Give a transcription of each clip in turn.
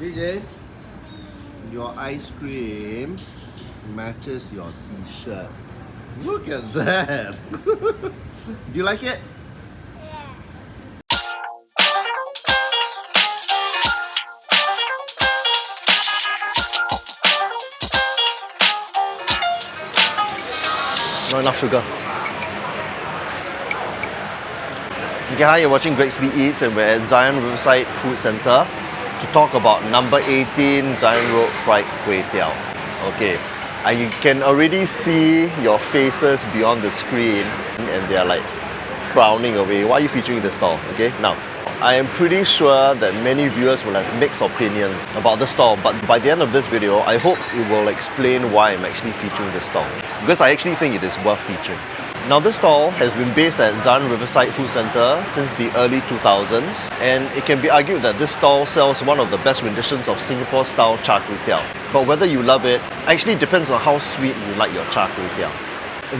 DJ, your ice cream matches your t-shirt. Look at that. Do you like it? Not enough sugar. Okay, hi, you're watching Gregsby Eats and we're at Zion Riverside Food Centre to talk about number 18 Zion Road Fried Kway Teow. Okay, I can already see your faces beyond the screen and they're like frowning away. Why are you featuring the stall? Okay, now I am pretty sure that many viewers will have mixed opinions about the stall, but by the end of this video, I hope it will explain why I'm actually featuring the stall, because I actually think it is worth featuring. Now, this stall has been based at Zion Riverside Food Centre since the early 2000s, and it can be argued that this stall sells one of the best renditions of Singapore-style char kway teow. But whether you love it actually depends on how sweet you like your char kway teow.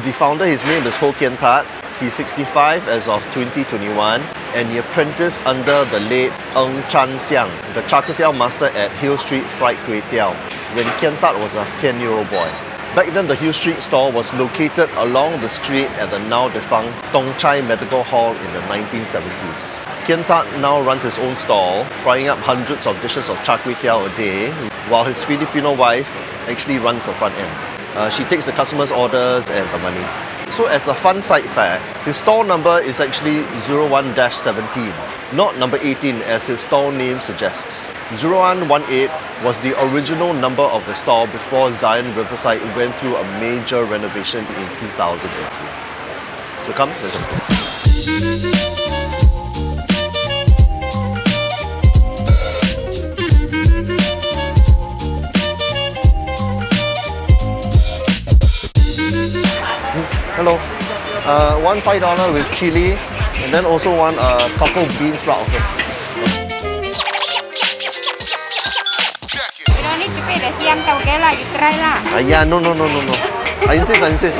The founder, his name is Ho Kian Tat. He's 65 as of 2021, and he apprenticed under the late Ng Chan Siang, the char kway teow master at Hill Street Fried Kway Teow, when Kian Tat was a 10-year-old boy. Back then, the Hill Street store was located along the street at the now defunct Tong Chai Medical Hall in the 1970s. Kian Tat now runs his own stall, frying up hundreds of dishes of char kway teow a day, while his Filipino wife actually runs the front end. She takes the customers' orders and the money. So as a fun side fact, his stall number is actually 01-17, not number 18 as his stall name suggests. 0118 was the original number of the stall before Zion Riverside went through a major renovation in 2003. So come, let's go. Hello. One $5 with chili, and then also one cockle bean sprout also. You don't need to pay the siam tau ke lah, you try lah. Yeah, no. I insist.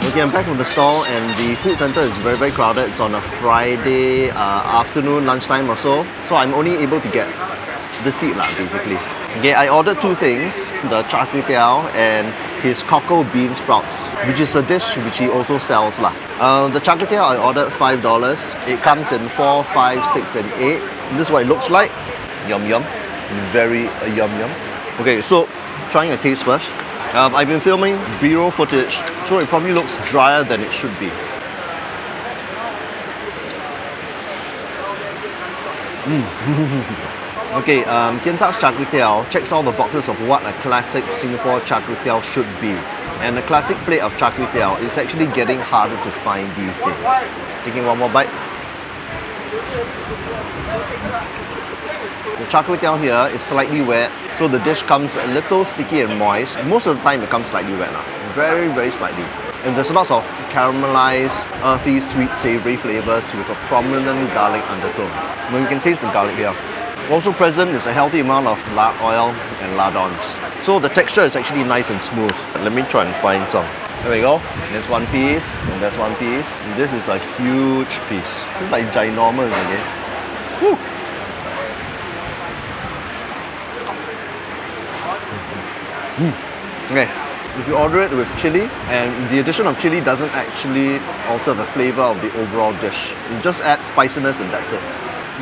Okay, I'm back from the stall and the food centre is very crowded. It's on a Friday afternoon, lunchtime or so. So I'm only able to get the seat lah, basically. Okay, I ordered two things, the char kway teow and his cockle bean sprouts, which is a dish which he also sells lah. The char kway teow I ordered $5. It comes in 4, 5, 6 and 8. This is what it looks like. Yum. Very yum. Okay, so trying a taste first. I've been filming B-roll footage, so it probably looks drier than it should be. Okay, Kian Tat's char kway teow checks all the boxes of what a classic Singapore char kway teow should be. And a classic plate of char kway teow is actually getting harder to find these days. Taking one more bite. The char kway teow here is slightly wet, so the dish comes a little sticky and moist. Most of the time it comes slightly wet now. Very slightly. And there's lots of caramelized, earthy, sweet, savory flavors with a prominent garlic undertone. Now you can taste the garlic here. Also present is a healthy amount of lard oil and lardons. So the texture is actually nice and smooth. Let me try and find some. There we go. There's one piece, and there's one piece. And this is a huge piece. It's like ginormous again. Woo! Okay, if you order it with chili, and the addition of chili doesn't actually alter the flavor of the overall dish. It just adds spiciness and that's it.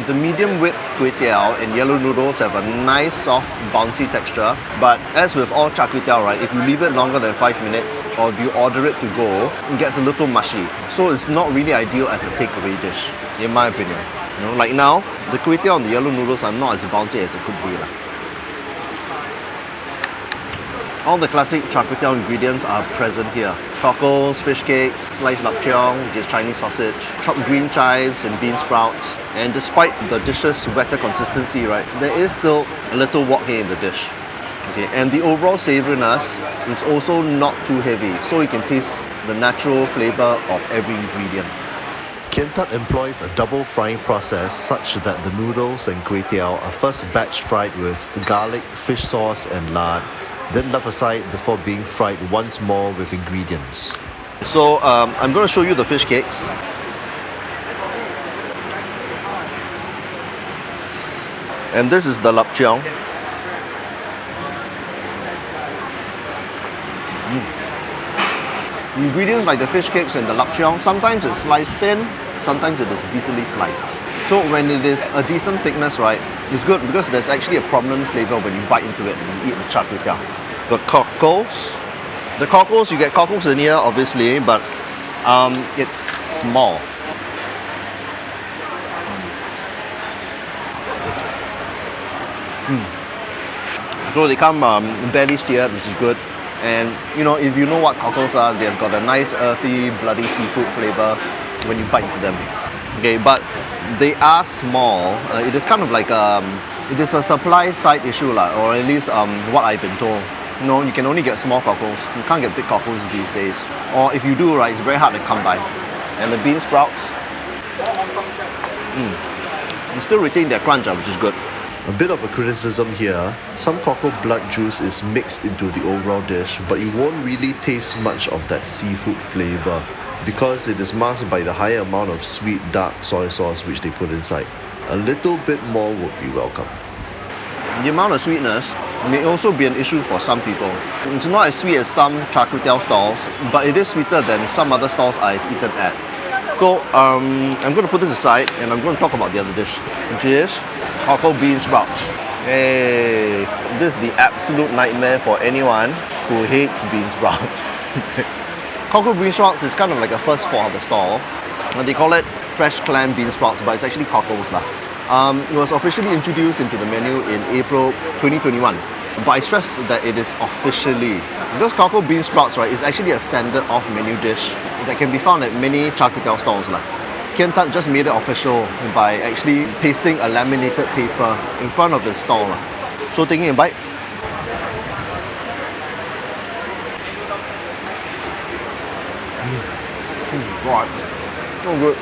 The medium width kway teow and yellow noodles have a nice, soft, bouncy texture. But as with all char kway teow, right, if you leave it longer than 5 minutes, or if you order it to go, it gets a little mushy. So it's not really ideal as a takeaway dish, in my opinion. You know, like now, the kway teow and the yellow noodles are not as bouncy as it could be. All the classic char kway teow ingredients are present here. Cockles, fish cakes, sliced lap cheong, which is Chinese sausage, chopped green chives and bean sprouts. And despite the dish's wetter consistency, right, there is still a little wok hei in the dish. Okay, and the overall savouriness is also not too heavy, so you can taste the natural flavour of every ingredient. Kian Tat employs a double frying process such that the noodles and kway teow are first batch fried with garlic, fish sauce and lard, then left aside before being fried once more with ingredients. So I'm going to show you the fish cakes. And this is the lapcheong. Ingredients like the fish cakes and the lapcheong, sometimes it's sliced thin, sometimes it is decently sliced. So when it is a decent thickness, right, it's good because there's actually a prominent flavor when you bite into it and you eat the char kway teow. The cockles, you get cockles in here obviously, but it's small. So they come barely seared, which is good. And you know, if you know what cockles are, they've got a nice earthy, bloody seafood flavor when you bite into them. Okay, but they are small. It is kind of like it is a supply side issue, or at least what I've been told. You know, you can only get small cockles. You can't get big cockles these days. Or if you do, right, it's very hard to come by. And the bean sprouts, you still retain their crunch, which is good. A bit of a criticism here, some cockle blood juice is mixed into the overall dish, but you won't really taste much of that seafood flavour because it is masked by the higher amount of sweet dark soy sauce which they put inside. A little bit more would be welcome. The amount of sweetness may also be an issue for some people. It's not as sweet as some char kway teow stalls, but it is sweeter than some other stalls I've eaten at. So I'm going to put this aside and I'm going to talk about the other dish, which is cockle bean sprouts. Hey, this is the absolute nightmare for anyone who hates bean sprouts. Cockle bean sprouts is kind of like a first for the stall. And they call it fresh clam bean sprouts, but it's actually cockles lah. It was officially introduced into the menu in April 2021. But I stress that it is officially, because cockle bean sprouts, right, is actually a standard off-menu dish that can be found at many char kway teow stalls lah. Kian Tat just made it official by actually pasting a laminated paper in front of his stall. So taking a bite. God, so good.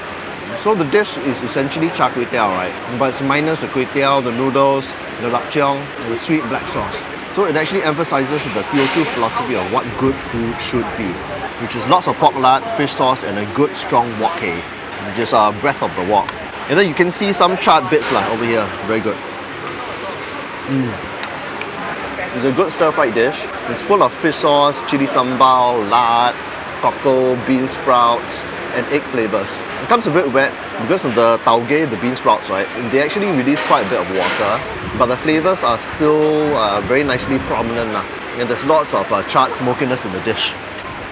So the dish is essentially char kway teow, right? But it's minus the kway teow, the noodles, the lapcheong, and the sweet black sauce. So it actually emphasizes the Teochew philosophy of what good food should be, which is lots of pork lard, fish sauce, and a good strong wok hei, which is a breath of the wok. And then you can see some charred bits over here. Very good. It's a good stir-fried dish. It's full of fish sauce, chili sambal, lard, cockle, bean sprouts, and egg flavors. It comes a bit wet because of the tauge, the bean sprouts, right? They actually release quite a bit of water, but the flavors are still very nicely prominent. And there's lots of charred smokiness in the dish.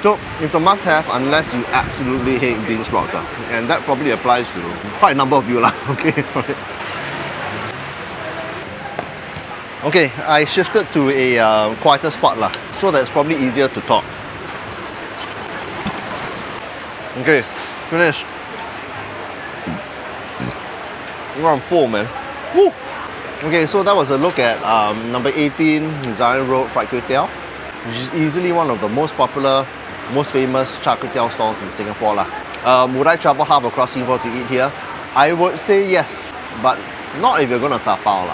So it's a must-have unless you absolutely hate bean sprouts. And that probably applies to quite a number of you. Okay. Okay, I shifted to a quieter spot so that it's probably easier to talk. Okay, finished. I'm full, man. Woo! Okay, so that was a look at number 18 Zion Road Fried Kway Teow, which is easily one of the most popular, most famous char kway teow stalls in Singapore. Would I travel half across Singapore to eat here? I would say yes, but not if you're going to tapao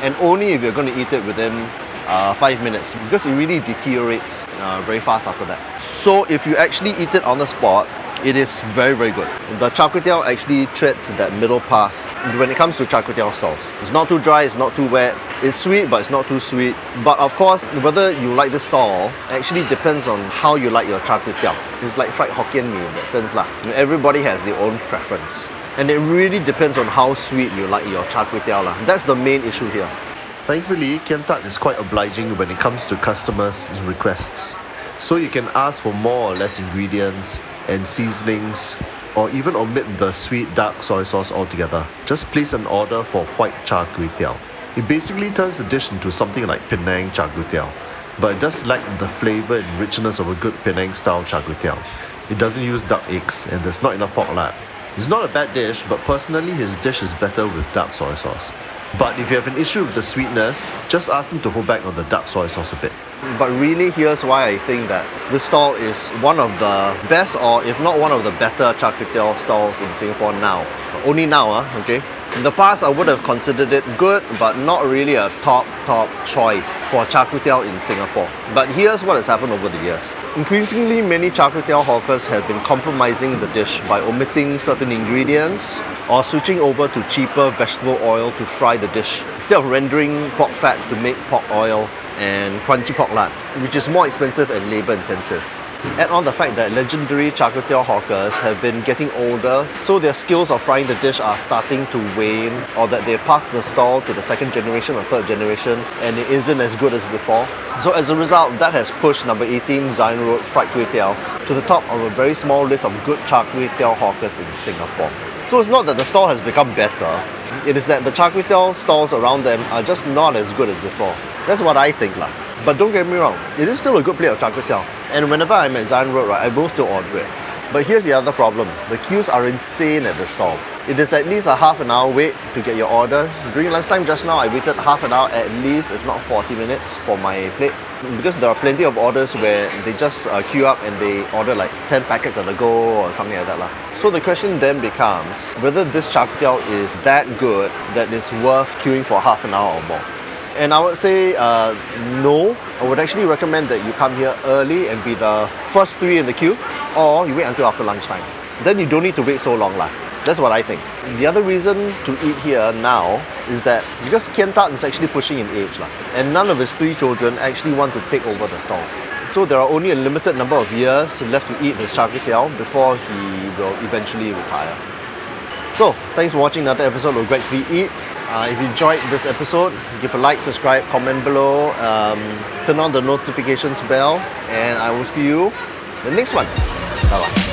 and only if you're going to eat it within 5 minutes, because it really deteriorates very fast after that. So if you actually eat it on the spot, it is very, very good. The char kway teow actually treads that middle path when it comes to char kway teow stalls. It's not too dry, it's not too wet, it's sweet but it's not too sweet. But of course, whether you like the stall actually depends on how you like your char kway teow. It's like fried Hokkien mee in that sense. Everybody has their own preference. And it really depends on how sweet you like your char kway teow. That's the main issue here. Thankfully, Kian Tat is quite obliging when it comes to customers' requests. So you can ask for more or less ingredients and seasonings, or even omit the sweet dark soy sauce altogether. Just place an order for white char kway teow. It basically turns the dish into something like Penang char kway teow, but it does lack the flavour and richness of a good Penang style char kway teow. It doesn't use duck eggs and there's not enough pork lard. It's not a bad dish, but personally his dish is better with dark soy sauce. But if you have an issue with the sweetness, just ask them to hold back on the dark soy sauce a bit. But really, here's why I think that this stall is one of the best, or if not one of the better char kway teow stalls in Singapore now. Only now, okay? In the past, I would have considered it good, but not really a top choice for char kway teow in Singapore. But here's what has happened over the years. Increasingly, many char kway teow hawkers have been compromising the dish by omitting certain ingredients or switching over to cheaper vegetable oil to fry the dish, instead of rendering pork fat to make pork oil and crunchy pork lard, which is more expensive and labor intensive. Add on the fact that legendary char kway teow hawkers have been getting older, so their skills of frying the dish are starting to wane, or that they passed the stall to the second generation or third generation and it isn't as good as before. So as a result, that has pushed number 18 Zion Road Fried Kway Teow to the top of a very small list of good char kway teow hawkers in Singapore. So it's not that the stall has become better, it is that the char kway teow stalls around them are just not as good as before. That's what I think lah. But don't get me wrong, it is still a good plate of char kway teow. And whenever I'm at Zion Road, right, I will still order it. But here's the other problem. The queues are insane at the stall. It is at least a half an hour wait to get your order. During lunchtime just now, I waited half an hour at least, if not 40 minutes for my plate. Because there are plenty of orders where they just queue up and they order like 10 packets on the go or something like that lah. So the question then becomes whether this char kway teow is that good that it's worth queuing for half an hour or more. And I would say no. I would actually recommend that you come here early and be the first 3 in the queue, or you wait until after lunchtime. Then you don't need to wait so long lah. That's what I think. The other reason to eat here now is that because Kian Tat is actually pushing in age lah, and none of his 3 children actually want to take over the stall. So there are only a limited number of years left to eat his char kway teow before he will eventually retire. So, thanks for watching another episode of Gregsby Eats. If you enjoyed this episode, give a like, subscribe, comment below, turn on the notifications bell, and I will see you in the next one. Bye bye.